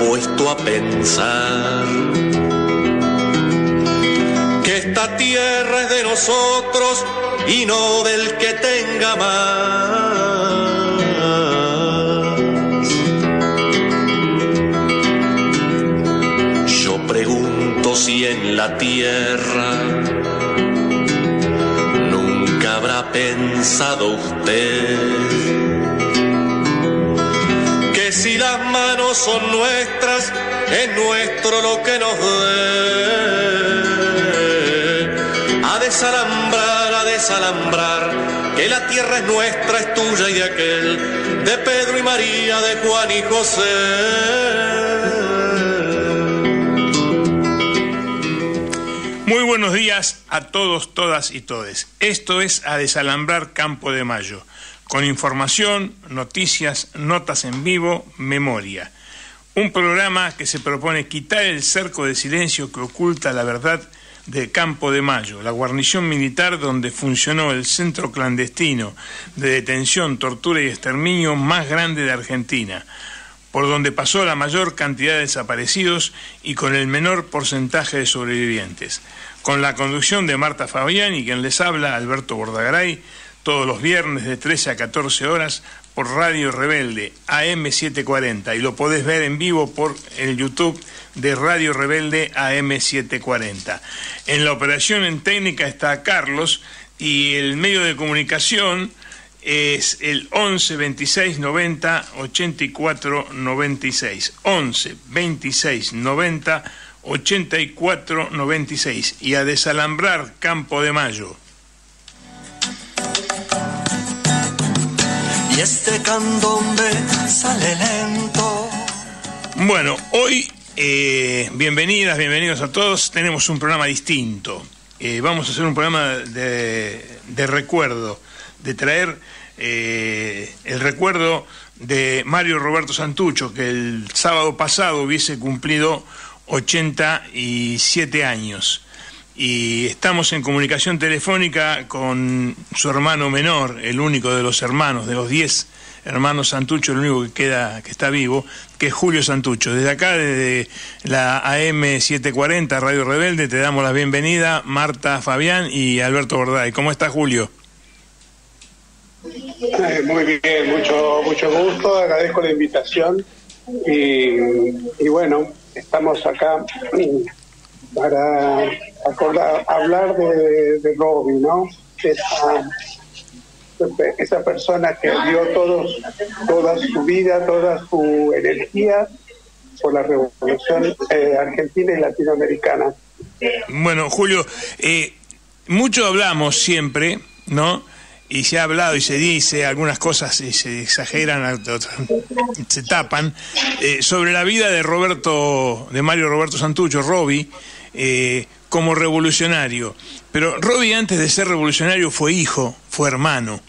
puesto a pensar que esta tierra es de nosotros y no del que tenga más. Yo pregunto si en la tierra nunca habrá pensado usted que si las manos son nuestras, es nuestro lo que nos dé. A desalambrar, que la tierra es nuestra, es tuya y de aquel, de Pedro y María, de Juan y José. Muy buenos días a todos, todas y todes. Esto es A Desalambrar Campo de Mayo, con información, noticias, notas en vivo, memoria. Un programa que se propone quitar el cerco de silencio que oculta la verdad de Campo de Mayo, la guarnición militar donde funcionó el centro clandestino de detención, tortura y exterminio más grande de Argentina, por donde pasó la mayor cantidad de desaparecidos y con el menor porcentaje de sobrevivientes. Con la conducción de Marta Fabián y quien les habla, Alberto Bordagaray, todos los viernes de 13 a 14 horas por Radio Rebelde, AM 740, y lo podés ver en vivo por el YouTube de Radio Rebelde AM 740. En la operación en técnica está Carlos y el medio de comunicación es el 11 26 90 84 96. 11 26 90 84 96. Y a desalambrar Campo de Mayo. Y este candombe sale lento. Bueno, hoy, bienvenidas, bienvenidos a todos. Tenemos un programa distinto. Vamos a hacer un programa de recuerdo, de traer el recuerdo de Mario Roberto Santucho, que el sábado pasado hubiese cumplido 87 años. Y estamos en comunicación telefónica con su hermano menor, el único de los hermanos, de los 10 hermanos Santucho, el único que queda, que está vivo, que es Julio Santucho. Desde acá, desde la AM 740, Radio Rebelde, te damos la bienvenida, Marta Fabián y Alberto Borday. ¿Cómo está, Julio? Muy bien, mucho gusto, agradezco la invitación y bueno, estamos acá para hablar de Robbie, ¿no? Esa persona que dio toda su vida, toda su energía por la revolución argentina y latinoamericana. Bueno, Julio, mucho hablamos siempre, ¿no? Y se ha hablado y se dice, algunas cosas se exageran, otras se tapan, sobre la vida de Mario Roberto Santucho, Robbie, como revolucionario. Pero Robbie, antes de ser revolucionario, fue hijo, fue hermano.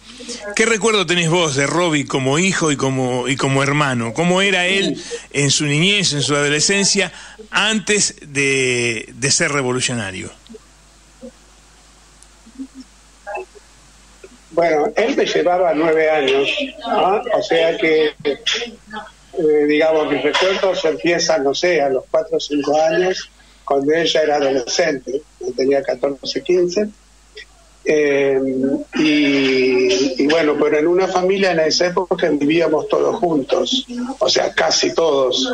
¿Qué recuerdo tenés vos de Robbie como hijo y como hermano? ¿Cómo era él en su niñez, en su adolescencia, antes de ser revolucionario? Bueno, él me llevaba 9 años, ¿no? O sea que, digamos, mis recuerdos empiezan, no sé, a los 4 o 5 años, cuando ella era adolescente, tenía 14, 15. Y bueno, pero en una familia en esa época vivíamos todos juntos, o sea, casi todos.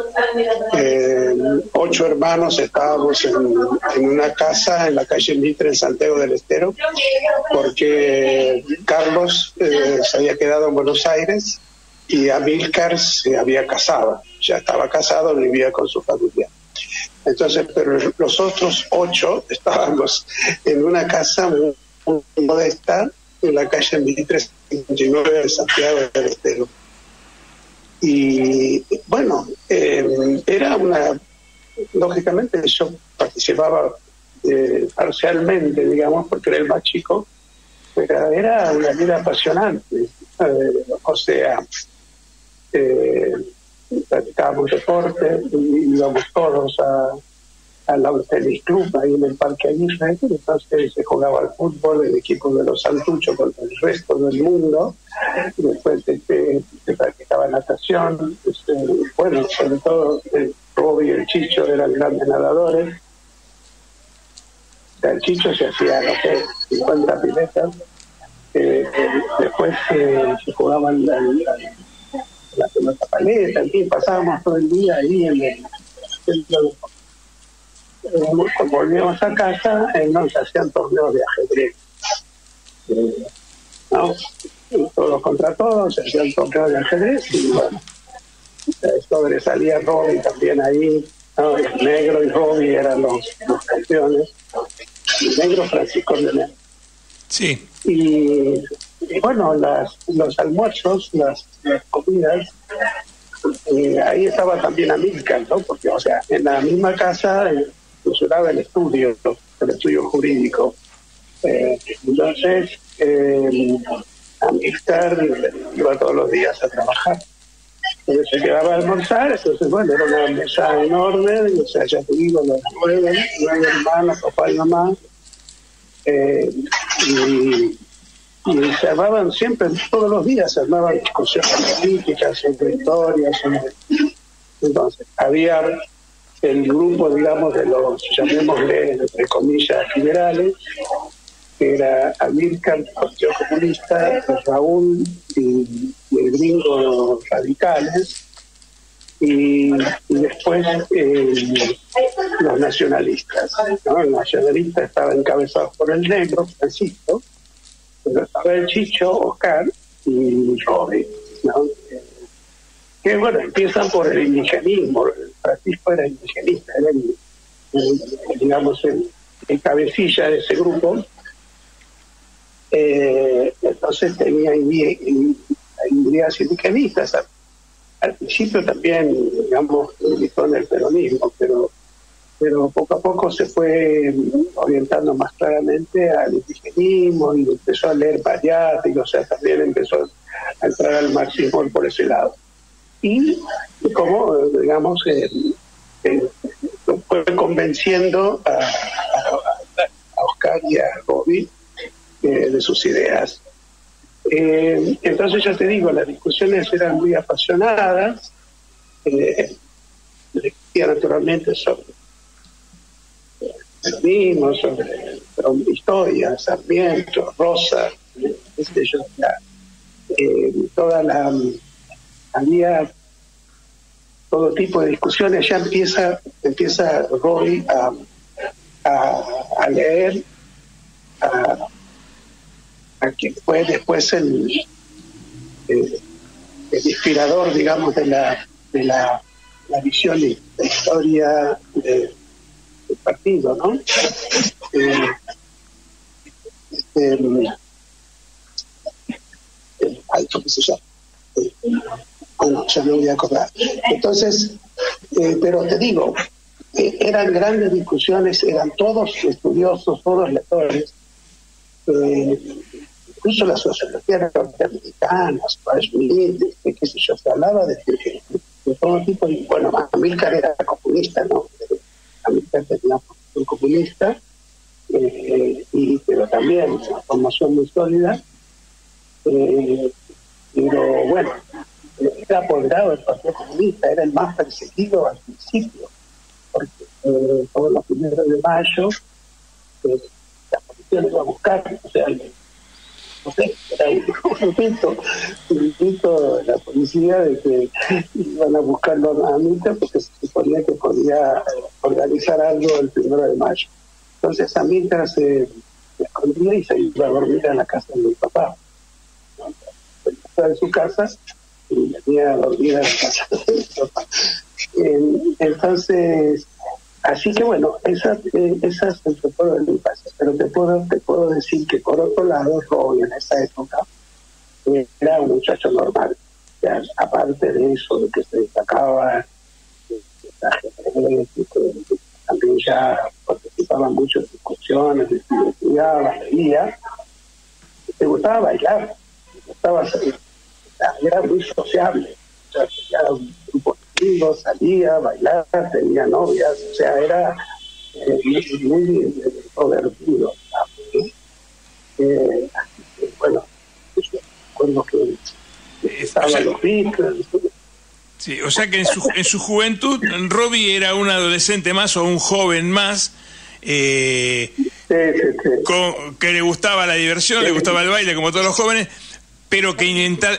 8 hermanos estábamos en una casa en la calle Mitre, en Santiago del Estero, porque Carlos se había quedado en Buenos Aires y Amílcar se había casado, ya estaba casado, vivía con su familia. Entonces, pero los otros 8 estábamos en una casa muy modesta en la calle Mitre 59 de Santiago del Estero. Y bueno, lógicamente yo participaba parcialmente, digamos, porque era el más chico, pero era una vida apasionante. O sea, practicábamos deporte, íbamos todos al tenis club ahí en el Parque Aguirre, entonces se jugaba al fútbol, el equipo de los Santucho contra el resto del mundo, después se practicaba natación, bueno, sobre todo y el Chicho eran grandes nadadores. O sea, el Chicho se hacía, no sé, 50 piletas. Después se jugaban la pelota paleta, en fin, pasábamos todo el día ahí en el centro de... Cuando volvíamos a casa, nos hacían torneos de ajedrez. ¿No? Todos contra todos, se hacían torneos de ajedrez y bueno, sobresalía Robbie también ahí, ¿no? El negro y Robbie eran los campeones. El negro Francisco de Negro. Sí. Y bueno, los almuerzos, las comidas, ahí estaba también Amílcar, ¿no? Porque, o sea, en la misma casa funcionaba el estudio jurídico. Entonces, Amílcar iba todos los días a trabajar. Entonces se quedaba a almorzar, entonces, bueno, era una mesa enorme, o sea, ya te digo, los nueve hermanos, papá y mamá, y se armaban siempre, todos los días se armaban discusiones políticas, sobre historias, entonces había el grupo, digamos, de los, llamémosle, entre comillas, liberales, que era Amílcar, el Partido Comunista, Raúl y el Gringo radicales, y después los nacionalistas, ¿no? El nacionalista estaba encabezado por el negro, Francisco, pero estaba el Chicho, Oscar y Robbie, ¿no? Que bueno, empiezan por el indigenismo. Francisco era indigenista, era digamos el cabecilla de ese grupo. Entonces tenía ideas indigenistas. Al principio también, digamos, militó en el peronismo, pero poco a poco se fue orientando más claramente al indigenismo y empezó a leer Bayat, o sea, también empezó a entrar al marxismo por ese lado. Y como, digamos, lo fue convenciendo a Oscar y a Robbie de sus ideas. Entonces, ya te digo, las discusiones eran muy apasionadas, naturalmente sobre el mismo, sobre historia, Sarmiento, Rosa, había todo tipo de discusiones. Ya empieza Roy a leer a quien fue después el inspirador, digamos, de la visión y la historia del partido, ¿no? ¿Cómo se llama? Bueno, ya me voy a acordar. Entonces, pero te digo, eran grandes discusiones, eran todos estudiosos, todos lectores, incluso la sociología norteamericana, qué sé yo, se hablaba de todo tipo de... Bueno, Amílcar era comunista, ¿no? Amílcar tenía una formación comunista, pero también una formación muy sólida, pero bueno, era apoderado del Partido Comunista, era el más perseguido al principio, porque todos los 1 de mayo la policía lo iba a buscar, o sea, no sé, era un grito de la policía de que iban a buscarlo a Amílcar porque se suponía que podía organizar algo el 1 de mayo. Entonces Amílcar se escondía y se iba a dormir a la casa de mi papá, ¿no? De su casa y venía a dormir a la casa de mi papá. Entonces, así que bueno, esas te puedo decir, pero te puedo decir que por otro lado, Robbie en esa época era un muchacho normal, ya, aparte de eso, de que se destacaba también ya participaba mucho en discusiones, estudiaba, leía, le gustaba bailar, era muy sociable, o sea, tenía un grupo de amigos, salía, bailaba, tenía novias, o sea, era muy introvertido. Bueno, yo recuerdo que estaban los Beatles, Sí, o sea que en su juventud Robbie era un adolescente más o un joven más que le gustaba la diversión, le gustaba el baile como todos los jóvenes, pero que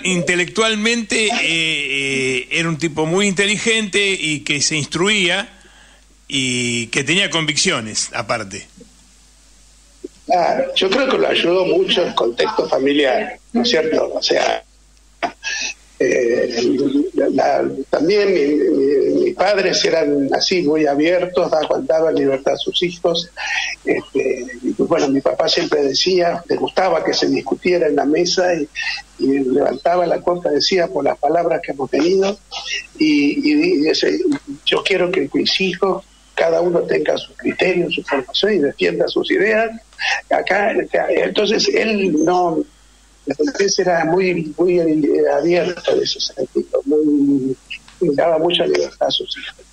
intelectualmente era un tipo muy inteligente y que se instruía y que tenía convicciones aparte. Yo creo que lo ayudó mucho el contexto familiar, ¿no es cierto? O sea, también mis padres eran así, muy abiertos, daban libertad a sus hijos. Y bueno, mi papá siempre decía, le gustaba que se discutiera en la mesa y levantaba la copa, decía por las palabras que hemos tenido, y yo quiero que mis hijos, cada uno tenga su criterio, su formación y defienda sus ideas. Entonces él no... Entonces era muy abierto en ese sentido, daba mucha libertad a sus hijos.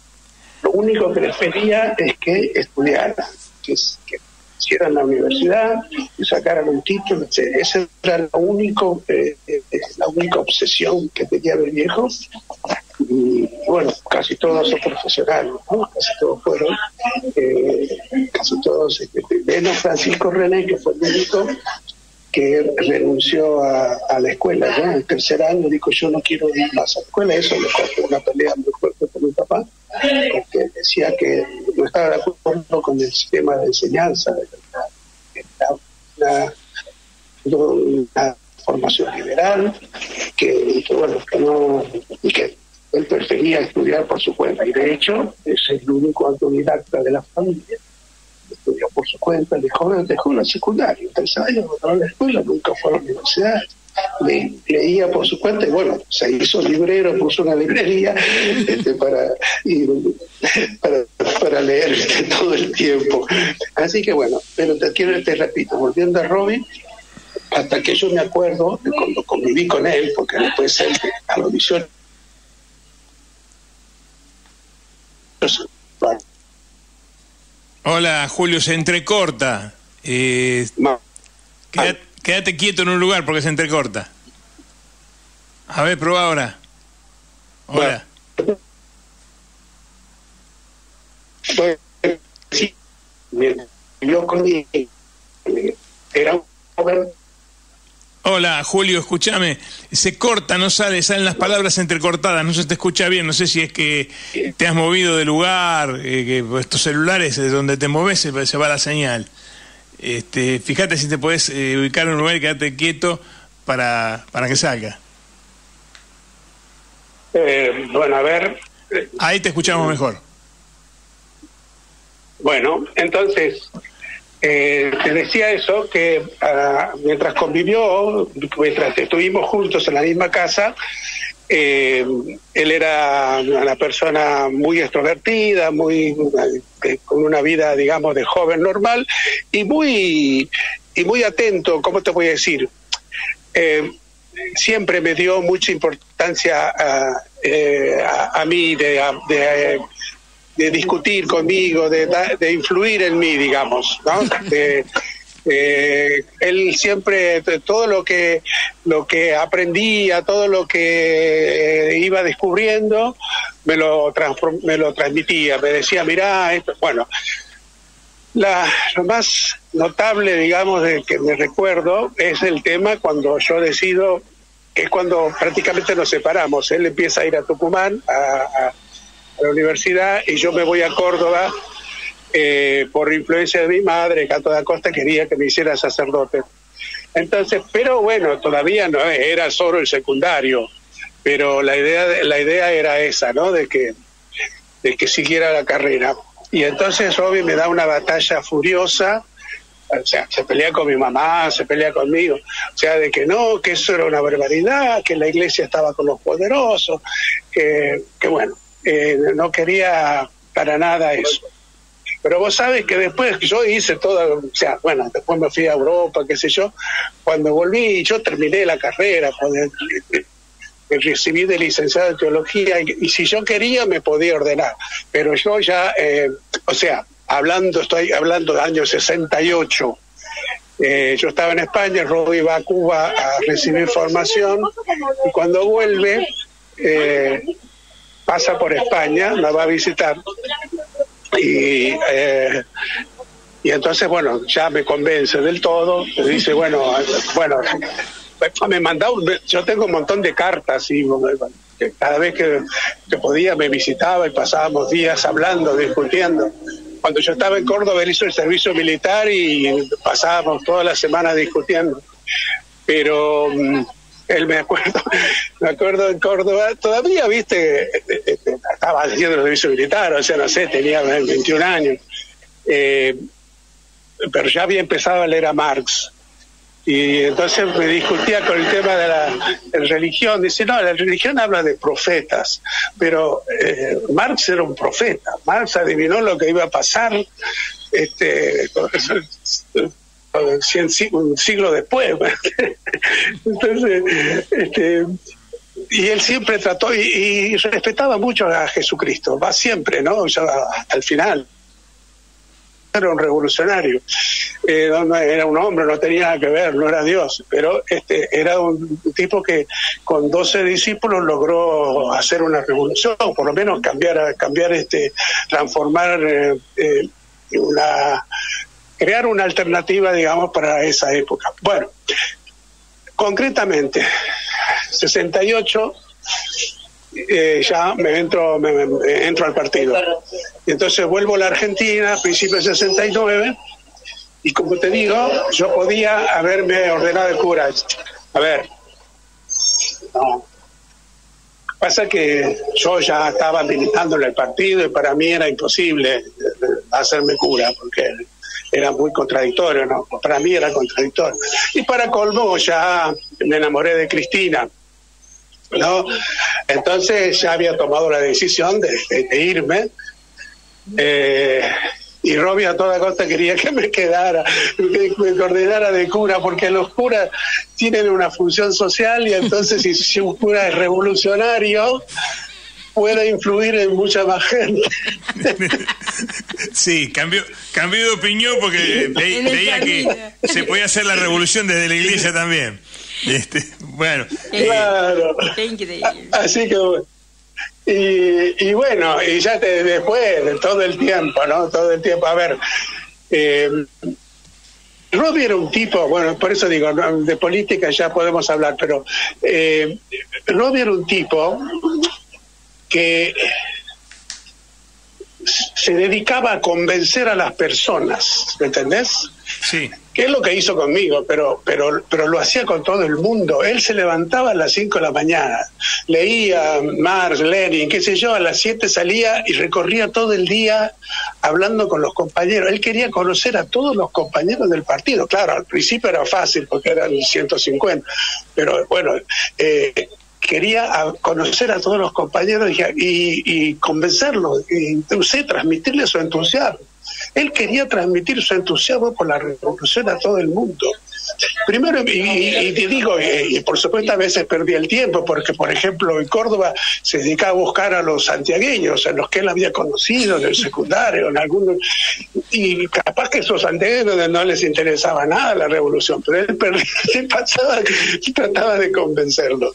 Lo único que les pedía es que estudiaran, que hicieran la universidad, que sacaran un título. Esa era la única obsesión que tenía mi viejo. Y bueno, casi todos son profesionales, ¿no? Casi todos fueron, casi todos, menos Francisco René, que fue el único que renunció a la escuela, ¿no? El tercer año dijo, yo no quiero ir más a la escuela. Eso le fue una pelea muy fuerte con mi papá, porque decía que no estaba de acuerdo con el sistema de enseñanza, una formación liberal, que él prefería estudiar por su cuenta, y de hecho es el único autodidacta de la familia. Estudió por su cuenta, dejó la secundaria, 3 años, no a la escuela, nunca fue a la universidad, leía por su cuenta y bueno, se hizo librero, puso una librería para leer todo el tiempo. Así que bueno, pero te repito, volviendo a Robbie, hasta que yo me acuerdo de cuando conviví con él, porque después él a los 18 Hola, Julio, se entrecorta. Quédate quieto en un lugar porque se entrecorta. A ver, prueba ahora. Hola. Bueno, sí. Yo con mi... Era un joven... Hola, Julio, escúchame. Se corta, no salen las palabras entrecortadas, no se te escucha bien. No sé si es que te has movido de lugar, que estos celulares donde te moves se va la señal. Fíjate si te podés ubicar en un lugar y quedarte quieto para que salga. Bueno, a ver. Ahí te escuchamos mejor. Bueno, entonces... te decía eso, que mientras estuvimos juntos en la misma casa, él era una persona muy extrovertida, con una vida, digamos, de joven normal, y muy atento. ¿Cómo te voy a decir? Siempre me dio mucha importancia a mí de discutir conmigo, de influir en mí, digamos, ¿no? Él siempre, todo lo que aprendía, todo lo que iba descubriendo, me lo transmitía, me decía, mirá, esto. Bueno, lo más notable, digamos, de que me recuerdo es el tema cuando yo decido, que es cuando prácticamente nos separamos. Él empieza a ir a Tucumán, a la universidad, y yo me voy a Córdoba por influencia de mi madre, que a toda costa quería que me hiciera sacerdote. Entonces, pero bueno, todavía no era solo el secundario, pero la idea era esa, ¿no? De que siguiera la carrera. Y entonces Robbie me da una batalla furiosa, o sea, se pelea con mi mamá, se pelea conmigo, o sea, de que no, que eso era una barbaridad, que la iglesia estaba con los poderosos, que bueno, no quería para nada eso. Pero vos sabés que después yo hice todo, o sea, bueno, después me fui a Europa, qué sé yo, cuando volví yo terminé la carrera, me recibí de licenciado en teología, y si yo quería me podía ordenar, pero yo ya, o sea, estoy hablando del año 68, yo estaba en España, Robbie va a Cuba a recibir formación, y cuando vuelve, pasa por España, nos va a visitar, y entonces, bueno, ya me convence del todo, me dice, bueno, me mandaba, yo tengo un montón de cartas, y que cada vez que podía me visitaba y pasábamos días hablando, discutiendo. Cuando yo estaba en Córdoba, él hizo el servicio militar y pasábamos toda la semana discutiendo. Pero él me acuerdo en Córdoba, todavía, viste, estaba haciendo el servicio militar, o sea, no sé, tenía 21 años. Pero ya había empezado a leer a Marx. Y entonces me discutía con el tema de la religión. Dice, no, la religión habla de profetas, pero Marx era un profeta. Marx adivinó lo que iba a pasar un siglo después. Entonces, y él siempre trató y respetaba mucho a Jesucristo, va siempre, ¿no? Ya hasta el final. Era un revolucionario, no era un hombre, no tenía nada que ver, no era Dios, pero era un tipo que con 12 discípulos logró hacer una revolución, por lo menos cambiar, transformar, crear una alternativa, digamos, para esa época. Bueno, concretamente, 68, ya me entro al partido. Y entonces vuelvo a la Argentina a principios de 69, y como te digo, yo podía haberme ordenado de cura. A ver, no. Pasa que yo ya estaba militando en el partido y para mí era imposible hacerme cura, porque era muy contradictorio, ¿no? Para mí era contradictorio. Y para colmo ya me enamoré de Cristina, ¿no? Entonces ya había tomado la decisión de irme, y Robbie a toda costa quería que me quedara, que me ordenara de cura, porque los curas tienen una función social, y entonces si un cura es revolucionario puede influir en mucha más gente. Sí, cambió de opinión porque veía que se podía hacer la revolución desde la iglesia también. Bueno, claro. Así que bueno. Y bueno, y ya después de todo el tiempo, ¿no? Todo el tiempo, a ver, Robbie era un tipo, bueno, por eso digo, de política ya podemos hablar, pero Robbie era un tipo que se dedicaba a convencer a las personas, ¿me entendés? Sí. Que es lo que hizo conmigo, pero lo hacía con todo el mundo. Él se levantaba a las 5 de la mañana, leía Marx, Lenin, qué sé yo, a las 7 salía y recorría todo el día hablando con los compañeros. Él quería conocer a todos los compañeros del partido. Claro, al principio era fácil porque eran 150, pero bueno, quería conocer a todos los compañeros y convencerlos, y transmitirles su entusiasmo. Él quería transmitir su entusiasmo por la revolución a todo el mundo. Primero, y te digo, y por supuesto a veces perdía el tiempo, porque por ejemplo en Córdoba se dedicaba a buscar a los santiagueños, a los que él había conocido en el secundario, en algunos, y capaz que esos santiagueños no les interesaba nada la revolución, pero él trataba de convencerlo.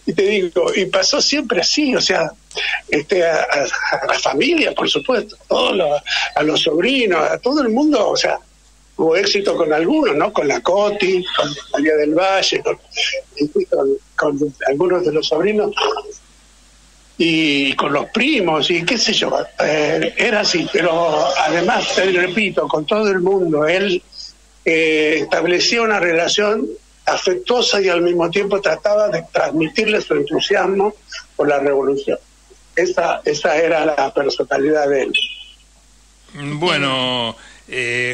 Y te digo, y pasó siempre así, o sea, a la familia, por supuesto, a los sobrinos, a todo el mundo, o sea, hubo éxito con algunos, ¿no? Con la Coti, con María del Valle, con algunos de los sobrinos, y con los primos, y qué sé yo, era así, pero además, te repito, con todo el mundo, él establecía una relación afectuosa y al mismo tiempo trataba de transmitirle su entusiasmo por la revolución. Esa era la personalidad de él. Bueno,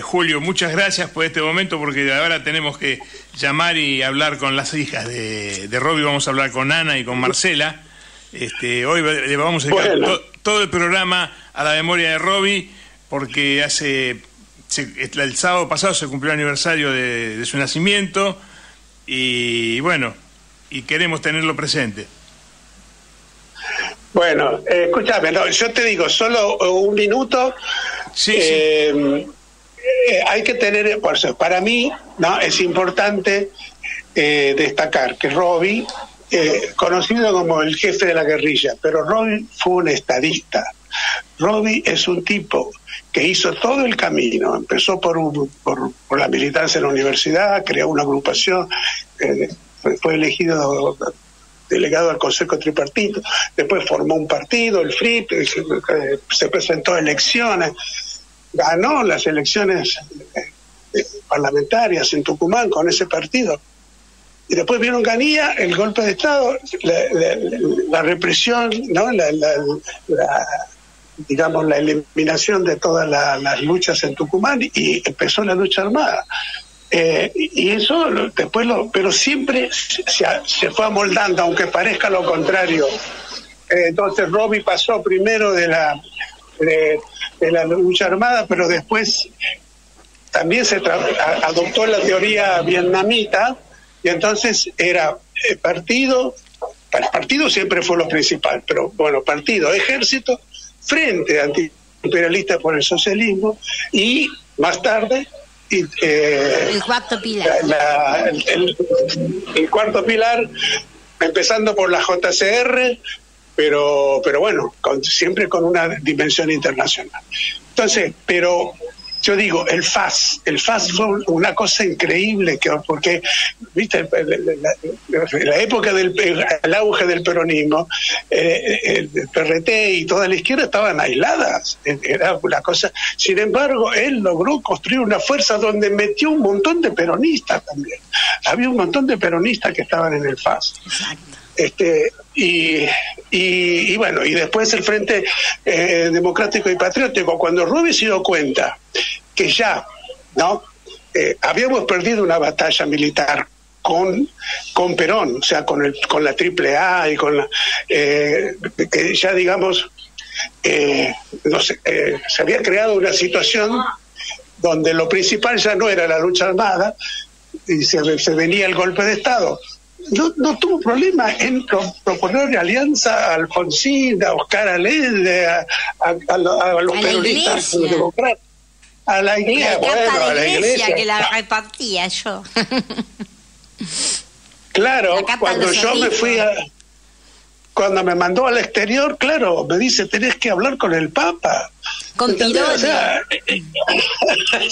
Julio, muchas gracias por este momento, porque ahora tenemos que llamar y hablar con las hijas de Robbie. Vamos a hablar con Ana y con Marcela. Hoy le vamos a dedicar todo el programa a la memoria de Robbie, porque el sábado pasado se cumplió el aniversario de su nacimiento, y bueno, y queremos tenerlo presente. Bueno, escúchame, yo te digo, solo un minuto. Sí. Hay que tener, para mí, ¿no? Es importante destacar que Robbie conocido como el jefe de la guerrilla, pero Robbie fue un estadista. Robbie es un tipo que hizo todo el camino, empezó por la militancia en la universidad, creó una agrupación, fue elegido delegado al Consejo Tripartito, después formó un partido, el FRIP, se presentó a elecciones, ganó las elecciones parlamentarias en Tucumán con ese partido. Y después vieron Ganía, el golpe de Estado, la represión, ¿no? Digamos, la eliminación de todas las luchas en Tucumán, y empezó la lucha armada. Y eso después pero siempre se fue amoldando, aunque parezca lo contrario. Entonces Robbie pasó primero de la lucha armada, pero después también adoptó la teoría vietnamita, y entonces era partido siempre fue lo principal, pero bueno, partido, ejército, frente antiimperialista por el socialismo, y más tarde el cuarto pilar. El cuarto pilar, empezando por la JCR, pero bueno, siempre con una dimensión internacional. Entonces, pero yo digo, el FAS fue una cosa increíble, porque, viste, la época el auge del peronismo, el PRT y toda la izquierda estaban aisladas, era una cosa. Sin embargo, él logró construir una fuerza donde metió un montón de peronistas también. Había un montón de peronistas que estaban en el FAS. Exacto. Y bueno, y después el Frente Democrático y Patriótico, cuando Robbie se dio cuenta que ya habíamos perdido una batalla militar con Perón, o sea, con la AAA y con ya digamos, se había creado una situación donde lo principal ya no era la lucha armada, y se venía el golpe de Estado. No tuvo problema en proponer alianza a Alfonsín, a Oscar Allende, a los peronistas demócratas, a la iglesia, a la iglesia que la repartía yo. Claro, cuando yo me fui cuando me mandó al exterior, claro, me dice, tenés que hablar con el Papa. Con Pironi. O sea,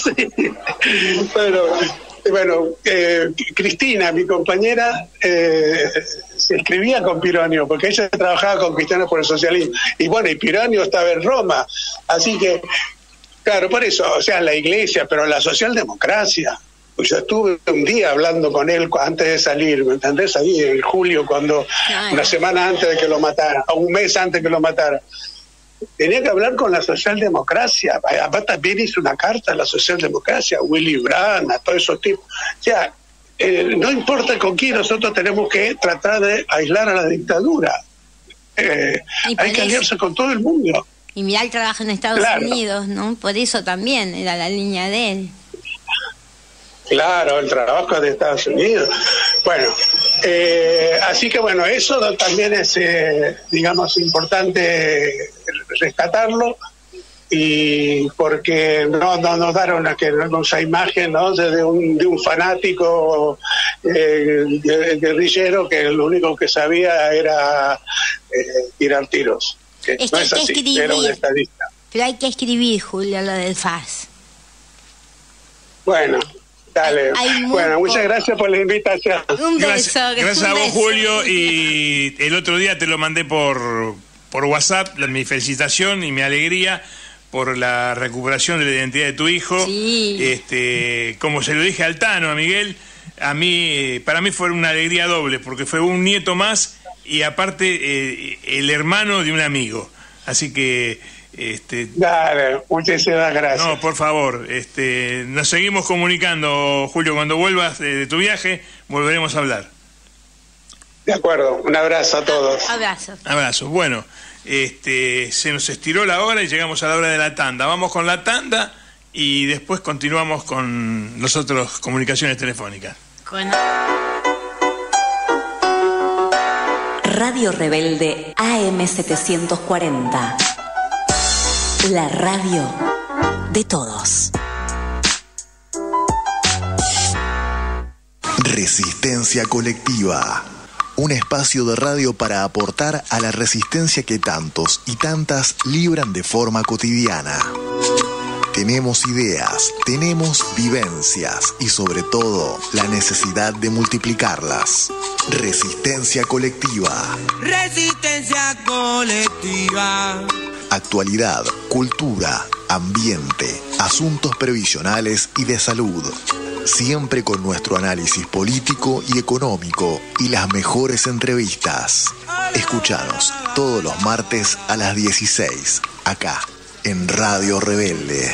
sí. Bueno, Cristina, mi compañera, se escribía con Pironio, porque ella trabajaba con Cristianos por el Socialismo. Y bueno, y Pironio estaba en Roma. Así que, claro, por eso, o sea, la iglesia, pero la socialdemocracia. Pues yo estuve un día hablando con él antes de salir, ¿me entendés? Ahí en julio, una semana antes de que lo matara, o un mes antes de que lo matara. Tenía que hablar con la socialdemocracia. Además también hizo una carta a la socialdemocracia, a Willy Brandt, a todos esos tipos. O sea, no importa con quién, nosotros tenemos que tratar de aislar a la dictadura. Hay que aliarse con todo el mundo. Y mirá el trabajo en Estados Unidos, ¿no? Por eso también era la línea de él. Claro, el trabajo de Estados Unidos. Bueno, así que bueno, eso también es, digamos, importante rescatarlo, y porque no nos daron esa imagen, ¿no?, de un fanático guerrillero que lo único que sabía era tirar tiros. Es no que es así, escribir, era un estadista. Pero hay que escribir, Julio, lo del FAS. Bueno. Dale. Bueno, muchas gracias por la invitación. Un beso. Gracias a vos, Julio, y el otro día te lo mandé por WhatsApp, mi felicitación y mi alegría por la recuperación de la identidad de tu hijo. Sí. Como se lo dije al Tano, a Miguel, para mí fue una alegría doble, porque fue un nieto más y aparte el hermano de un amigo. Así que dale, muchísimas gracias. No, por favor, nos seguimos comunicando, Julio. Cuando vuelvas de tu viaje, volveremos a hablar. De acuerdo, un abrazo a todos. Abrazo. Bueno, se nos estiró la hora y llegamos a la hora de la tanda. Vamos con la tanda y después continuamos con las otras comunicaciones telefónicas. Radio Rebelde AM740. La radio de todos. Resistencia colectiva. un espacio de radio para aportar a la resistencia que tantos y tantas libran de forma cotidiana. Tenemos ideas, tenemos vivencias y sobre todo la necesidad de multiplicarlas. Resistencia colectiva. Resistencia colectiva. Actualidad, cultura, ambiente, asuntos previsionales y de salud. Siempre con nuestro análisis político y económico y las mejores entrevistas. Escúchanos todos los martes a las 16, acá, en Radio Rebelde.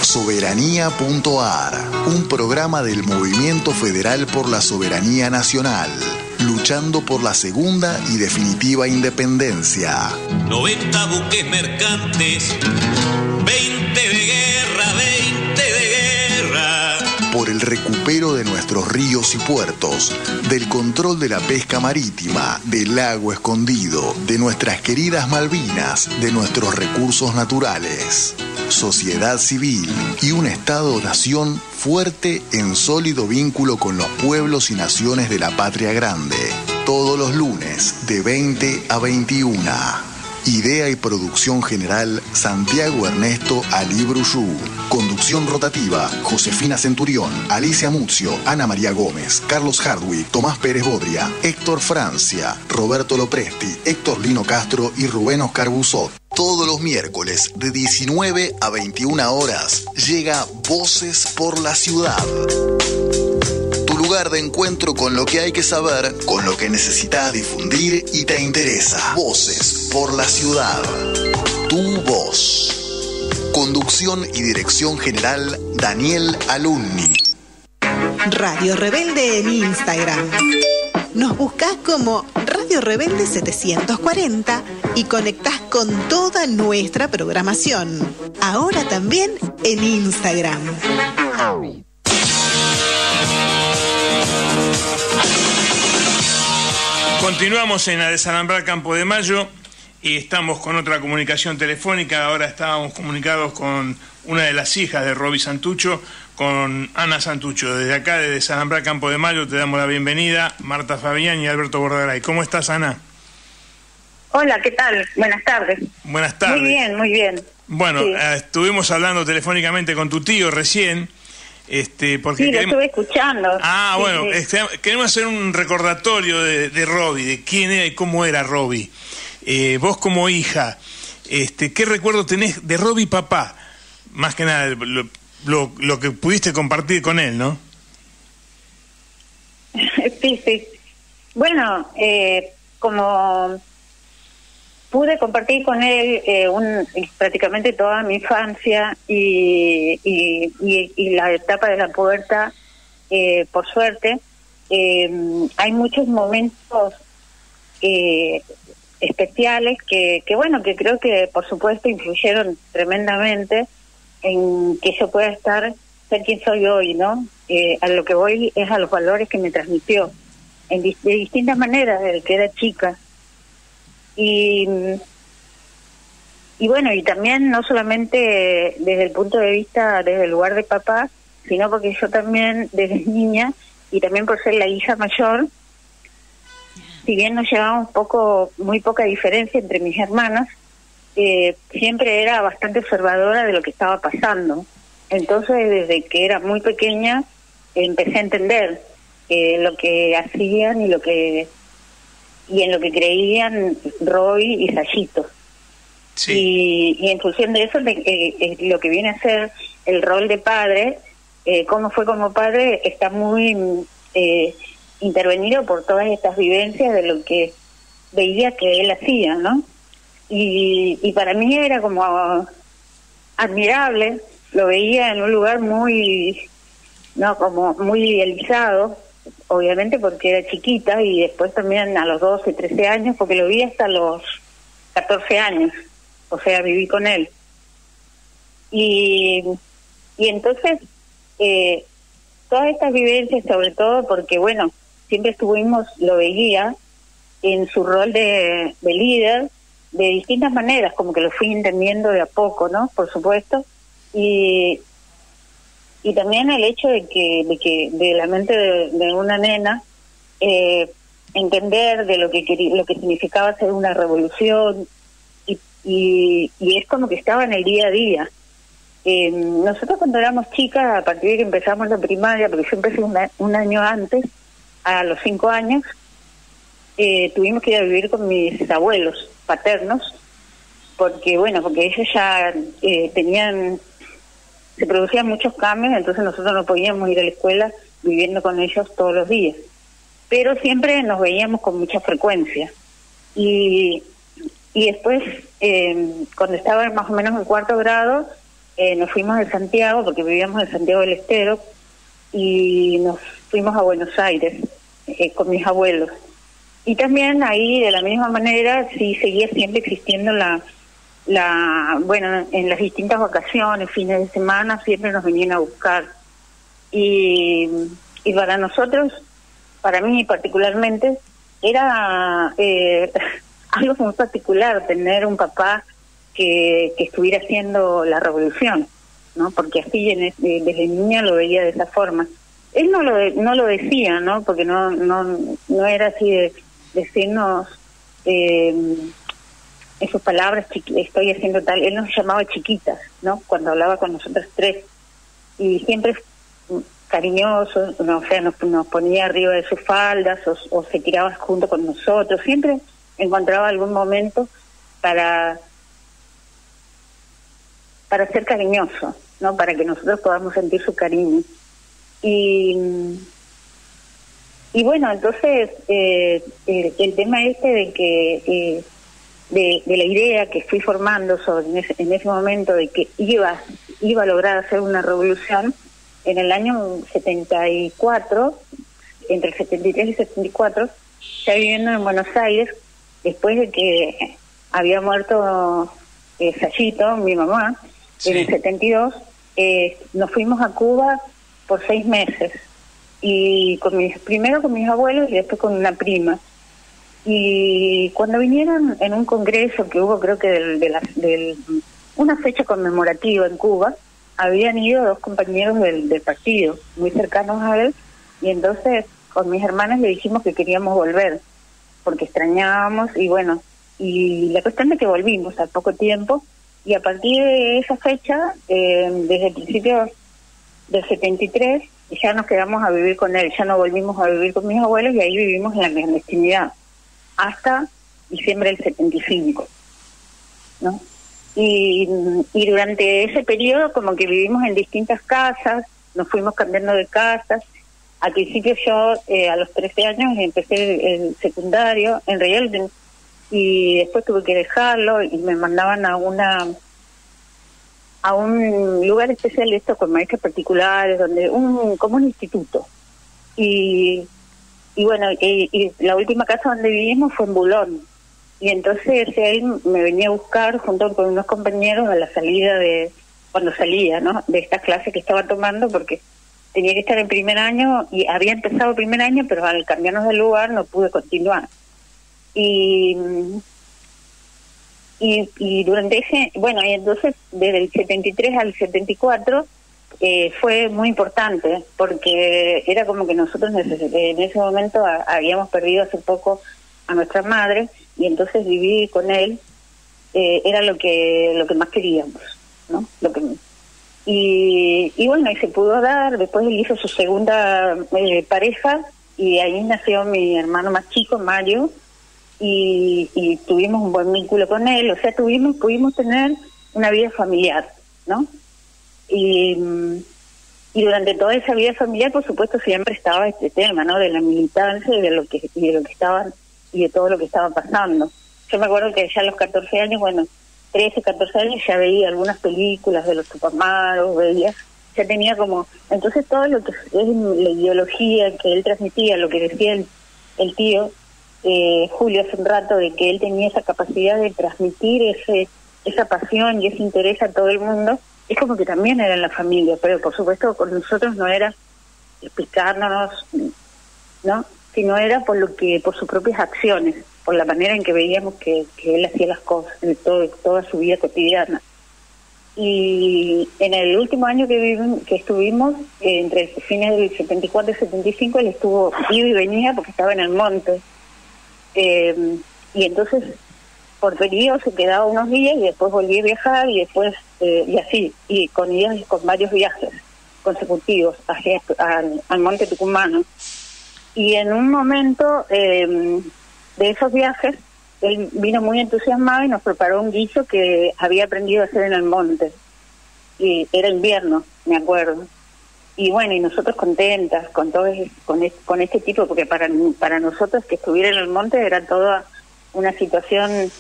Soberanía.ar, un programa del Movimiento Federal por la Soberanía Nacional, luchando por la segunda y definitiva independencia. 90 buques mercantes, 20 de guerra, 20 de guerra. Por el recupero de nuestros ríos y puertos, del control de la pesca marítima, del lago escondido, de nuestras queridas Malvinas, de nuestros recursos naturales. Sociedad civil y un Estado-nación fuerte en sólido vínculo con los pueblos y naciones de la patria grande. Todos los lunes de 20 a 21. Idea y producción general Santiago Ernesto Ali Bruyú. Conducción rotativa Josefina Centurión, Alicia Muzio, Ana María Gómez, Carlos Hardwick, Tomás Pérez Bodria, Héctor Francia, Roberto Lopresti, Héctor Lino Castro y Rubén Oscar Buzot. Todos los miércoles de 19 a 21 horas llega Voces por la Ciudad. Tu lugar de encuentro con lo que hay que saber, con lo que necesitas difundir y te interesa. Voces por la Ciudad. Tu voz. Conducción y dirección general Daniel Alunni. Radio Rebelde en Instagram. Nos buscás como Radio Rebelde 740 y conectás con toda nuestra programación. Ahora también en Instagram. Continuamos en A Desalambrar Campo de Mayo y estamos con otra comunicación telefónica. Ahora estábamos comunicados con una de las hijas de Roby Santucho, con Ana Santucho. Desde acá, de Desalambrar Campo de Mayo, te damos la bienvenida, Marta Fabián y Alberto Bordaray. ¿Cómo estás, Ana? Hola, ¿qué tal? Buenas tardes. Buenas tardes. Muy bien, muy bien. Bueno, sí. Estuvimos hablando telefónicamente con tu tío recién. Porque sí, lo estuve escuchando. Ah, sí, bueno, sí. Queremos hacer un recordatorio de Roby, de quién era y cómo era Roby. Vos como hija, ¿qué recuerdo tenés de Roby papá? Más que nada, lo que pudiste compartir con él, ¿no? Sí, sí. Bueno, como pude compartir con él prácticamente toda mi infancia y la etapa de la pubertad, por suerte, hay muchos momentos especiales que bueno, que creo que por supuesto influyeron tremendamente en que yo pueda ser quien soy hoy, ¿no? A lo que voy es a los valores que me transmitió de distintas maneras desde que era chica. Y bueno, y también no solamente desde el punto de vista, desde el lugar de papá, sino porque yo también desde niña, y también por ser la hija mayor, si bien nos llevamos muy poca diferencia entre mis hermanas, siempre era bastante observadora de lo que estaba pasando. Entonces, desde que era muy pequeña, empecé a entender lo que hacían y en lo que creían Roy y Sayito. Sí. Y en función de eso, lo que viene a ser el rol de padre, cómo fue como padre, está muy intervenido por todas estas vivencias de lo que veía que él hacía, ¿no? Y para mí era como admirable, lo veía en un lugar como muy idealizado, obviamente porque era chiquita, y después también a los 12, 13 años, porque lo vi hasta los 14 años, o sea, viví con él. Y entonces, todas estas vivencias, sobre todo porque, bueno, siempre lo veía en su rol de líder, de distintas maneras, como que lo fui entendiendo de a poco, ¿no? Por supuesto. Y también el hecho de que de la mente de una nena entender de lo que significaba hacer una revolución, y es como que estaba en el día a día. Nosotros cuando éramos chicas, a partir de que empezamos la primaria, porque yo empecé un año antes, a los 5 años, tuvimos que ir a vivir con mis abuelos paternos, porque ellos ya se producían muchos cambios, entonces nosotros no podíamos ir a la escuela viviendo con ellos todos los días, pero siempre nos veíamos con mucha frecuencia. Y después, cuando estaba más o menos en 4º grado, nos fuimos de Santiago, porque vivíamos en Santiago del Estero, y nos fuimos a Buenos Aires con mis abuelos. Y también ahí, de la misma manera, sí seguía siempre existiendo en las distintas vacaciones, fines de semana, siempre nos venían a buscar. Y para nosotros, para mí particularmente, era algo muy particular tener un papá que estuviera haciendo la revolución, ¿no? Porque así desde niña lo veía de esa forma. Él no lo decía, ¿no? Porque no era así de decirnos en sus palabras, estoy haciendo tal. Él nos llamaba chiquitas, ¿no? Cuando hablaba con nosotras 3, y siempre cariñoso, o sea, nos ponía arriba de sus faldas o se tiraba junto con nosotros. Siempre encontraba algún momento para ser cariñoso, ¿no? Para que nosotros podamos sentir su cariño. Y bueno, entonces el tema de que de la idea que fui formando en ese momento de que iba a lograr hacer una revolución, en el año 74, entre el 73 y 74, ya viviendo en Buenos Aires, después de que había muerto Sayito, mi mamá, sí, en el 72, nos fuimos a Cuba por 6 meses, y primero con mis abuelos y después con una prima. Y cuando vinieron en un congreso que hubo, creo que una fecha conmemorativa en Cuba, habían ido 2 compañeros del partido, muy cercanos a él, y entonces con mis hermanas le dijimos que queríamos volver, porque extrañábamos, y bueno, y la cuestión es que volvimos al poco tiempo, y a partir de esa fecha, desde el principio del 73, ya nos quedamos a vivir con él, ya no volvimos a vivir con mis abuelos, y ahí vivimos en la clandestinidad, hasta diciembre del 75, ¿no? Y durante ese periodo como que vivimos en distintas casas, nos fuimos cambiando de casas. Al principio yo a los 13 años empecé el secundario, en realidad, y después tuve que dejarlo y me mandaban a un lugar especial, esto con maestros particulares, como un instituto. Y bueno, y la última casa donde vivimos fue en Bulón. Y entonces él me venía a buscar junto con unos compañeros a la salida cuando salía, ¿no? De estas clases que estaba tomando, porque tenía que estar en primer año, y había empezado el primer año, pero al cambiarnos de lugar no pude continuar. Y durante y entonces desde el 73 al 74 fue muy importante, porque era como que nosotros en ese momento habíamos perdido hace poco a nuestra madre, y entonces vivir con él era lo que más queríamos, ¿no? Y bueno, y se pudo dar. Después él hizo su segunda pareja, y de ahí nació mi hermano más chico, Mario, y tuvimos un buen vínculo con él. O sea, pudimos tener una vida familiar, ¿no? Y durante toda esa vida familiar, por supuesto, siempre estaba este tema, ¿no? De la militancia y de lo que estaban, y de todo lo que estaba pasando. Yo me acuerdo que ya a los 14 años, 13, 14 años, ya veía algunas películas de los Tupamaros, ya tenía como... Entonces todo lo que es la ideología que él transmitía, lo que decía el tío Julio hace un rato, de que él tenía esa capacidad de transmitir esa pasión y ese interés a todo el mundo, es como que también era en la familia, pero por supuesto con nosotros no era explicárnoslos, ¿no? Sino era por sus propias acciones, por la manera en que veíamos que él hacía las cosas, en toda su vida cotidiana. Y en el último año que estuvimos, entre fines del 74 y 75, él estuvo iba y venía porque estaba en el monte, y entonces por periodo se quedaba unos días y después volvía a viajar y después y así, y con varios viajes consecutivos al Monte Tucumano. Y en un momento de esos viajes él vino muy entusiasmado y nos preparó un guiso que había aprendido a hacer en el monte, y era invierno, me acuerdo. Y bueno, y nosotros contentas con todo con este tipo, porque para nosotros que estuviera en el monte era toda una situación,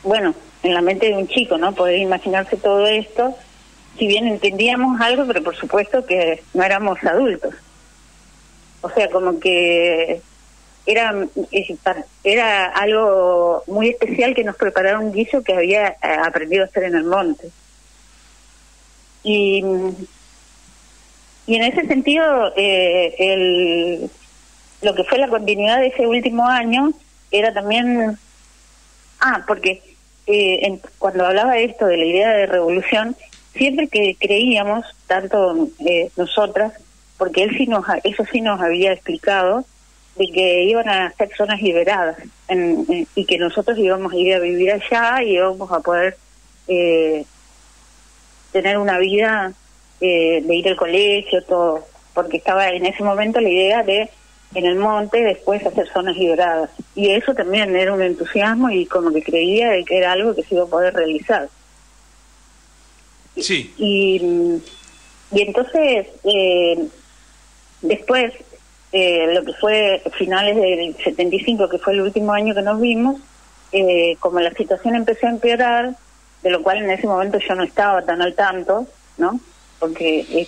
bueno, en la mente de un chico, ¿no? Poder imaginarse todo esto, si bien entendíamos algo, pero por supuesto que no éramos adultos. O sea, como que era algo muy especial que nos preparara un guiso que había aprendido a hacer en el monte. Y en ese sentido, lo que fue la continuidad de ese último año era también... porque cuando hablaba de esto, de la idea de revolución, siempre que creíamos, tanto nosotras, porque eso sí nos había explicado, de que iban a ser zonas liberadas y que nosotros íbamos a ir a vivir allá y íbamos a poder tener una vida de ir al colegio, todo, porque estaba en ese momento la idea de en el monte después hacer zonas liberadas, y eso también era un entusiasmo y como que creía de que era algo que se iba a poder realizar. Sí. Y entonces después lo que fue finales del 75, que fue el último año que nos vimos, como la situación empezó a empeorar, de lo cual en ese momento yo no estaba tan al tanto, ¿no? Porque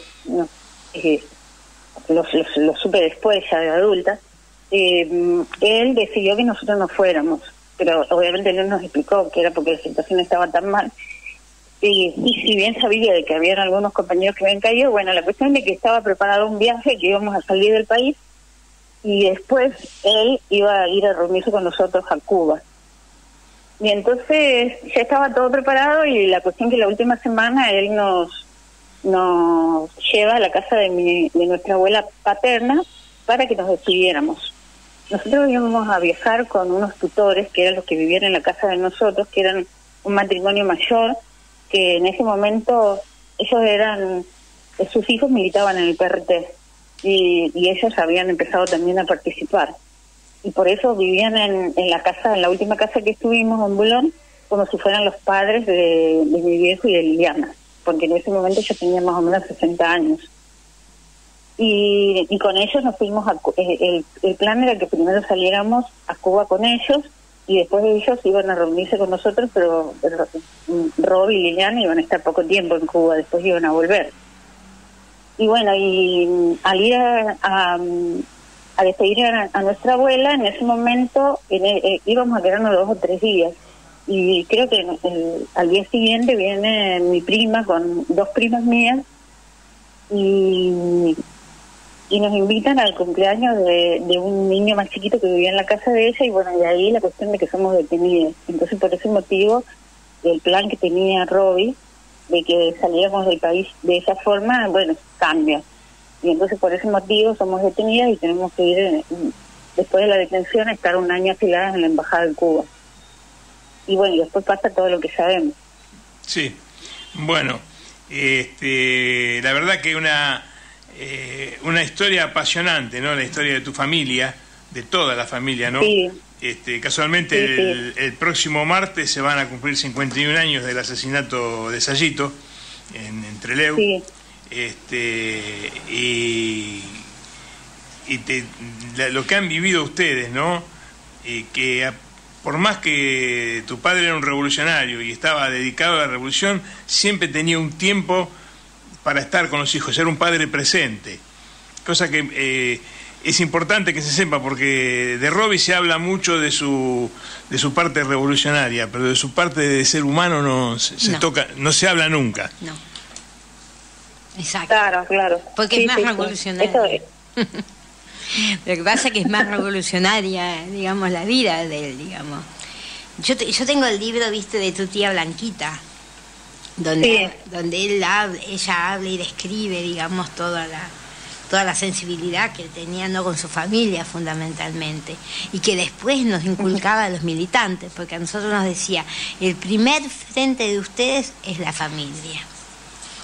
lo supe después, ya de adulta. Él decidió que nosotros no fuéramos, pero obviamente no nos explicó que era porque la situación estaba tan mal. Y si bien sabía de que habían algunos compañeros que habían caído, bueno, la cuestión de que estaba preparado un viaje, que íbamos a salir del país, y después él iba a ir a reunirse con nosotros a Cuba. Y entonces ya estaba todo preparado, y la cuestión que la última semana él nos lleva a la casa de nuestra abuela paterna para que nos despidiéramos. Nosotros íbamos a viajar con unos tutores que eran los que vivían en la casa de nosotros, que eran un matrimonio mayor, que en ese momento sus hijos militaban en el PRT, y ellos habían empezado también a participar, y por eso vivían en la última casa que estuvimos en Bulón, como si fueran los padres de mi viejo y de Liliana, porque en ese momento yo tenía más o menos 60 años. Y con ellos nos fuimos el plan era que primero saliéramos a Cuba con ellos, y después ellos iban a reunirse con nosotros, pero Rob y Liliana iban a estar poco tiempo en Cuba, después iban a volver. Y bueno, y al ir a despedir a nuestra abuela, en ese momento íbamos a quedarnos 2 o 3 días. Y creo que al día siguiente viene mi prima con 2 primas mías y nos invitan al cumpleaños de un niño más chiquito que vivía en la casa de ella, y bueno, de ahí la cuestión de que somos detenidos. Entonces, por ese motivo, el plan que tenía Robbie de que saliéramos del país de esa forma, bueno, cambia. Y entonces por ese motivo somos detenidas y tenemos que ir, después de la detención, a estar 1 año asiladas en la Embajada de Cuba. Y bueno, y después pasa todo lo que sabemos. Sí, bueno, la verdad que una historia apasionante, ¿no? La historia de tu familia, de toda la familia, ¿no? Sí. Casualmente el próximo martes se van a cumplir 51 años del asesinato de Sayito en Trelew. Sí. Lo que han vivido ustedes, ¿no? Que por más que tu padre era un revolucionario y estaba dedicado a la revolución, siempre tenía un tiempo para estar con los hijos, era un padre presente, cosa que es importante que se sepa, porque de Robbie se habla mucho de su parte revolucionaria, pero de su parte de ser humano no se habla nunca. No. Exacto. Claro. Porque es más revolucionaria. Lo que pasa es que es más revolucionaria, digamos, la vida de él, digamos. Yo tengo el libro, viste, de tu tía Blanquita, donde ella habla y describe, digamos, toda toda la sensibilidad que tenía, ¿no?, con su familia fundamentalmente, y que después nos inculcaba a los militantes, porque a nosotros nos decía, el primer frente de ustedes es la familia.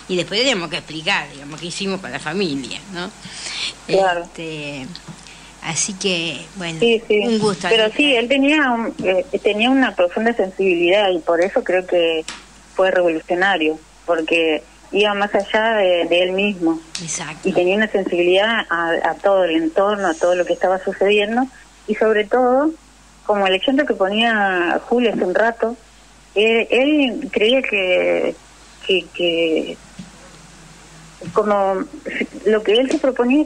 Y después teníamos que explicar, digamos, qué hicimos con la familia, ¿no? Claro. Así que, bueno, sí. un gusto. Pero sí, él tenía una profunda sensibilidad, y por eso creo que fue revolucionario, porque iba más allá de él mismo. Exacto. Y tenía una sensibilidad a todo el entorno, a todo lo que estaba sucediendo, y sobre todo, como el ejemplo que ponía Julio hace un rato, él creía que como lo que él se proponía,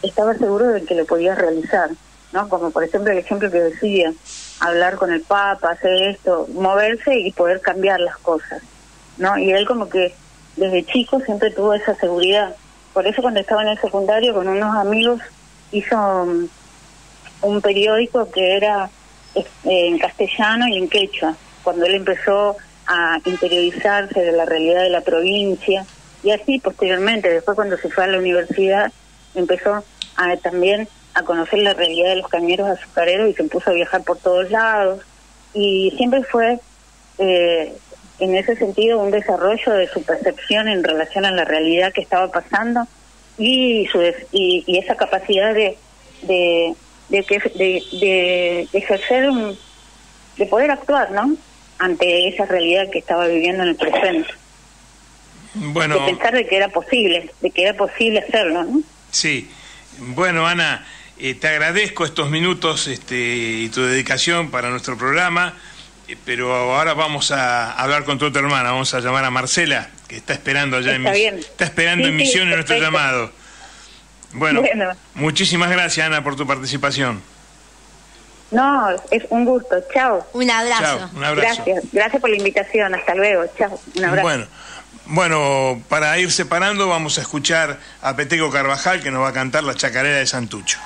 estaba seguro de que lo podía realizar, ¿no? Como por ejemplo el ejemplo que decía, hablar con el Papa, hacer esto, moverse y poder cambiar las cosas, ¿no? Y él como que desde chico siempre tuvo esa seguridad. Por eso cuando estaba en el secundario con unos amigos hizo un periódico que era en castellano y en quechua, cuando él empezó a interiorizarse de la realidad de la provincia. Y así posteriormente, después cuando se fue a la universidad, empezó también a conocer la realidad de los cañeros azucareros y se puso a viajar por todos lados. Y siempre fue, en ese sentido, un desarrollo de su percepción en relación a la realidad que estaba pasando y esa capacidad de ejercer, de poder actuar, ¿no?, ante esa realidad que estaba viviendo en el presente. Bueno, de pensar de que era posible hacerlo, ¿no? Sí. Bueno, Ana, te agradezco estos minutos y tu dedicación para nuestro programa, pero ahora vamos a hablar con tu otra hermana, vamos a llamar a Marcela, que está esperando allá está esperando en Misiones nuestro llamado. Bueno, muchísimas gracias, Ana, por tu participación. No, es un gusto. Chao. Un abrazo. Chao, un abrazo. Gracias por la invitación. Hasta luego. Chao. Un abrazo. Bueno, para ir separando vamos a escuchar a Peteco Carvajal, que nos va a cantar la chacarera de Santucho.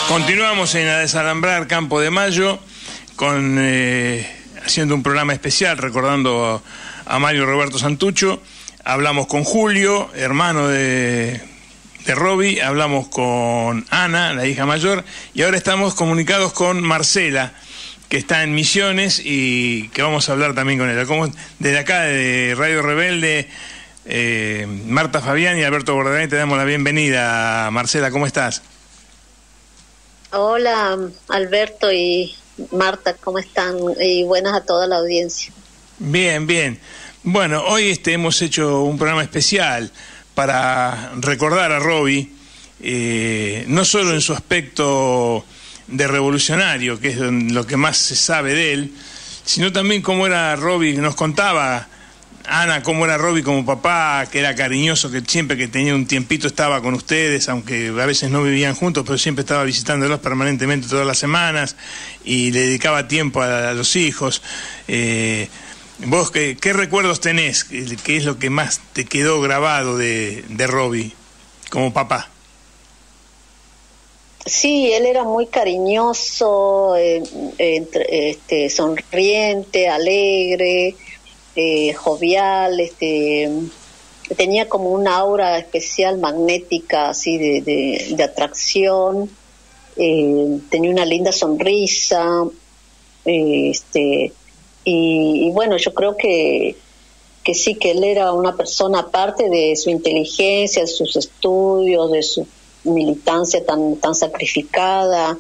Continuamos en A Desalambrar Campo de Mayo haciendo un programa especial recordando a Mario Roberto Santucho. Hablamos con Julio, hermano de de Roby, hablamos con Ana, la hija mayor, y ahora estamos comunicados con Marcela, que está en Misiones y que vamos a hablar también con ella. Como desde acá, de Radio Rebelde, Marta Fabián y Alberto Bordaní, te damos la bienvenida. Marcela, ¿cómo estás? Hola, Alberto y Marta, ¿cómo están? Y buenas a toda la audiencia. Bien, bien. Bueno, hoy hemos hecho un programa especial para recordar a Roby, no solo en su aspecto de revolucionario, que es lo que más se sabe de él, sino también cómo era Roby. Nos contaba Ana cómo era Roby como papá, que era cariñoso, que siempre que tenía un tiempito estaba con ustedes, aunque a veces no vivían juntos, pero siempre estaba visitándolos permanentemente todas las semanas y le dedicaba tiempo a los hijos. ¿Vos qué recuerdos tenés? ¿Qué es lo que más te quedó grabado de Roby como papá? Sí, él era muy cariñoso, sonriente, alegre, jovial, tenía como una aura especial, magnética, así de atracción, tenía una linda sonrisa, y bueno, yo creo que sí, que él era una persona, aparte de su inteligencia, de sus estudios, de su militancia tan sacrificada,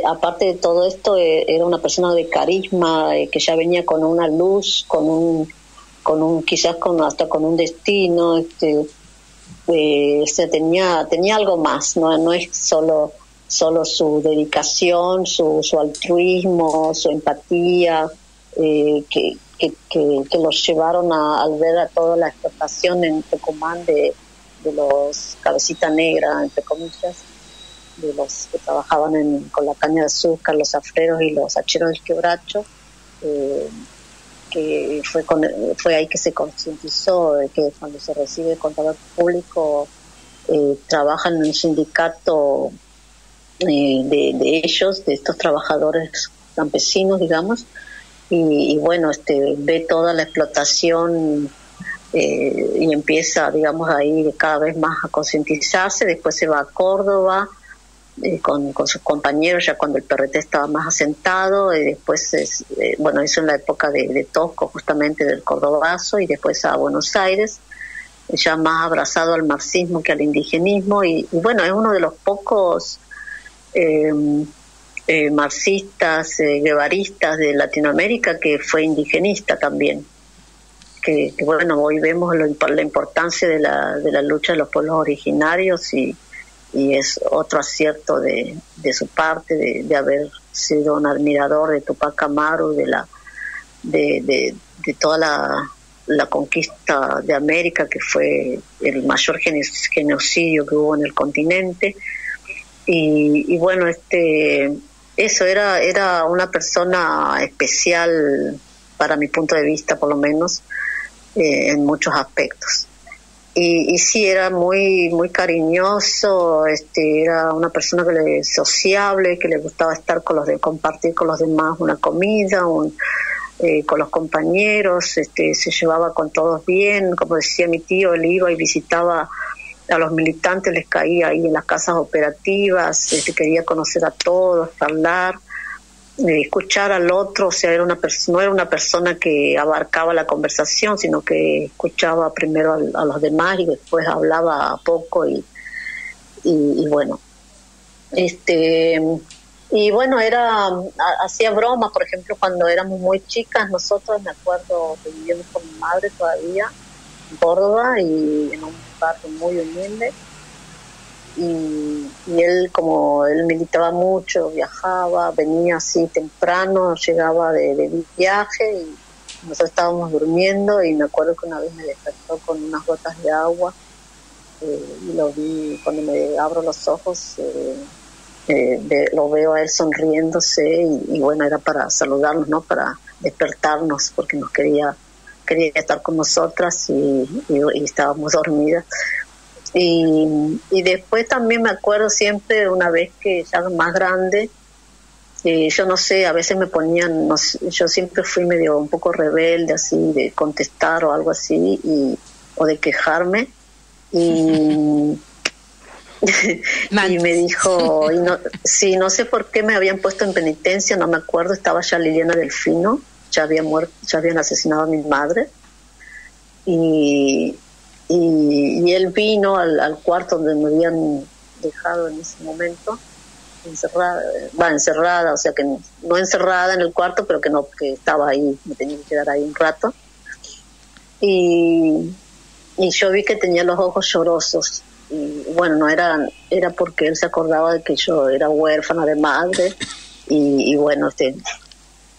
aparte de todo esto, era una persona de carisma, que ya venía con una luz, con un quizás hasta con un destino, tenía algo más, no es solo su dedicación, su altruismo, su empatía, que los llevaron al ver a toda la explotación en Tucumán de los cabecita negra, entre comillas, de los que trabajaban con la caña de azúcar, los zafreros y los hacheros del quebracho, que fue ahí que se concientizó de que cuando se recibe el contador público trabajan en un sindicato de ellos, de estos trabajadores campesinos, digamos, y bueno, ve toda la explotación y empieza, digamos, ahí cada vez más a concientizarse. Después se va a Córdoba con sus compañeros, ya cuando el PRT estaba más asentado, y después eso en la época de Tosco, justamente del Cordobazo, y después a Buenos Aires, ya más abrazado al marxismo que al indigenismo, y bueno, es uno de los pocos marxistas, guevaristas de Latinoamérica que fue indigenista también. Que bueno, hoy vemos la importancia de la lucha de los pueblos originarios, y es otro acierto de su parte de haber sido un admirador de Tupac Amaru, de toda la conquista de América, que fue el mayor genocidio que hubo en el continente. Y bueno, eso era una persona especial para mi punto de vista, por lo menos, en muchos aspectos. Y sí, era muy muy cariñoso, era una persona sociable, que le gustaba estar compartir con los demás una comida, con los compañeros, se llevaba con todos bien. Como decía mi tío, él iba y visitaba a los militantes, les caía ahí en las casas operativas, quería conocer a todos, hablar, escuchar al otro. O sea, no era una persona que abarcaba la conversación, sino que escuchaba primero a los demás y después hablaba poco, y bueno, y bueno, hacía bromas. Por ejemplo, cuando éramos muy chicas, nosotros, me acuerdo que vivíamos con mi madre todavía en Córdoba, y en un barrio muy humilde, y él, como él militaba mucho, viajaba, venía así temprano, llegaba de viaje, y nosotros estábamos durmiendo, y me acuerdo que una vez me despertó con unas gotas de agua, y lo vi. Cuando me abro los ojos, lo veo a él sonriéndose, y bueno, era para saludarnos, ¿no? Para despertarnos, porque nos quería estar con nosotras, y estábamos dormidas. Y después también me acuerdo siempre de una vez que ya más grande, yo no sé, a veces me ponían, yo siempre fui medio un poco rebelde, así, de contestar o algo así, o de quejarme, y Y me dijo, no sé por qué me habían puesto en penitencia, no me acuerdo, estaba ya Liliana Delfino, ya habían asesinado a mi madre, y él vino al cuarto donde me habían dejado en ese momento, encerrada, o sea que no encerrada en el cuarto, pero que estaba ahí, me tenía que quedar ahí un rato, y yo vi que tenía los ojos llorosos. Y bueno, no era porque él se acordaba de que yo era huérfana de madre y bueno,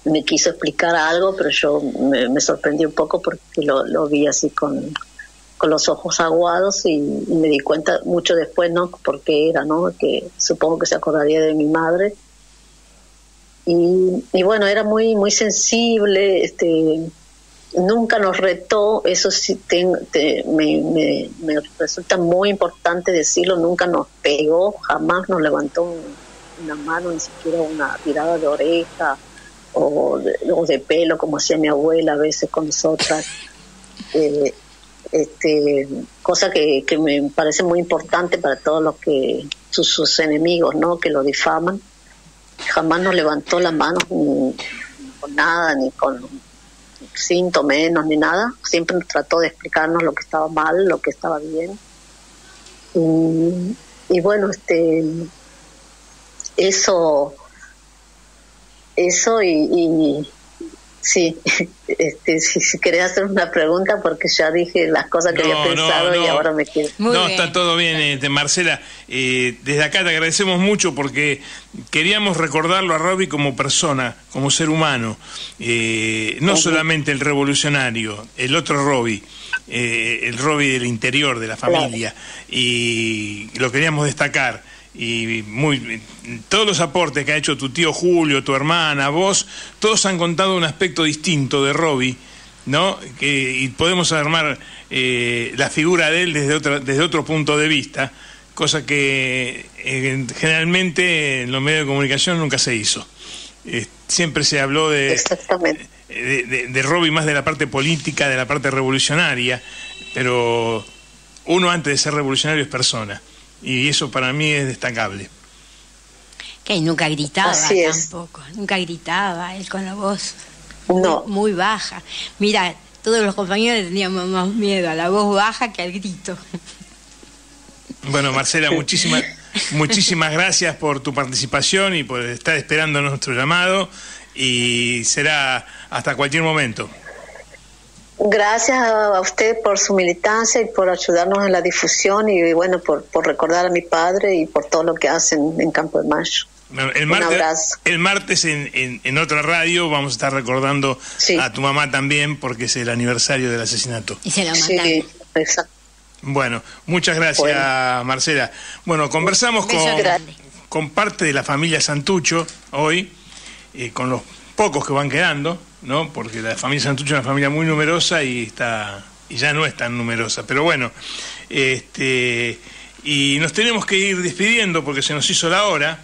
me quiso explicar algo, pero yo me sorprendí un poco porque lo vi así con los ojos aguados y me di cuenta mucho después, ¿no? Porque era, ¿no? Que supongo que se acordaría de mi madre. Y bueno, era muy muy sensible, nunca nos retó, eso sí me resulta muy importante decirlo, nunca nos pegó, jamás nos levantó una mano, ni siquiera una tirada de oreja o de pelo como hacía mi abuela a veces con nosotras, cosa que me parece muy importante para todos los que sus enemigos, ¿no? Que lo difaman. Jamás nos levantó la mano ni con nada, ni con síntomas ni nada, siempre trató de explicarnos lo que estaba mal, lo que estaba bien, y bueno, eso y sí, si querés hacer una pregunta, porque ya dije las cosas que había pensado y ahora me quiero. Está todo bien, Marcela. Desde acá te agradecemos mucho porque queríamos recordarlo a Robbie como persona, como ser humano, no solamente el revolucionario, el otro Robbie, el Robbie del interior, de la familia, y lo queríamos destacar. Y todos los aportes que ha hecho tu tío Julio, tu hermana, vos, todos han contado un aspecto distinto de Robbie, ¿no? Y podemos armar la figura de él desde otro punto de vista, cosa que generalmente en los medios de comunicación nunca se hizo. Siempre se habló de Robbie más de la parte política, de la parte revolucionaria, pero uno antes de ser revolucionario es persona. Y eso para mí es destacable. Que nunca gritaba tampoco. Nunca gritaba, él con la voz muy baja. Mira, todos los compañeros teníamos más miedo a la voz baja que al grito. Bueno, Marcela, muchísimas gracias por tu participación y por estar esperando nuestro llamado. Y será hasta cualquier momento. Gracias a usted por su militancia y por ayudarnos en la difusión y bueno, por recordar a mi padre y por todo lo que hacen en Campo de Mayo. Un abrazo. El martes en otra radio vamos a estar recordando a tu mamá también porque es el aniversario del asesinato. Y se la mandaron. Sí, exacto. Bueno, muchas gracias, Marcela. Bueno, conversamos con parte de la familia Santucho hoy, con los pocos que van quedando, ¿no? Porque la familia Santucho es una familia muy numerosa y ya no es tan numerosa, pero bueno, y nos tenemos que ir despidiendo porque se nos hizo la hora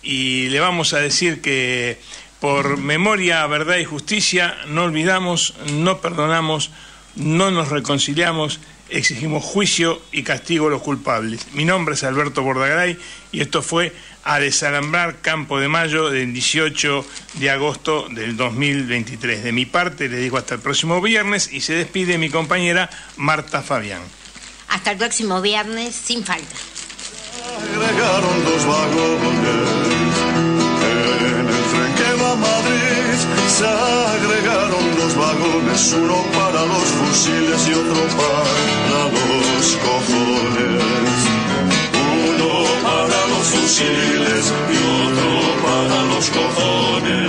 y le vamos a decir que por memoria, verdad y justicia no olvidamos, no perdonamos, no nos reconciliamos, exigimos juicio y castigo a los culpables. Mi nombre es Alberto Bordagaray y esto fue A Desalambrar Campo de Mayo del 18 de agosto del 2023. De mi parte, les digo hasta el próximo viernes y se despide mi compañera Marta Fabián. Hasta el próximo viernes, sin falta. Agregaron 2 vagones en el tren que va a Madrid. Se agregaron 2 vagones, uno para los fusiles y otro para los cojones. Uno para los fusiles y otro para los cojones.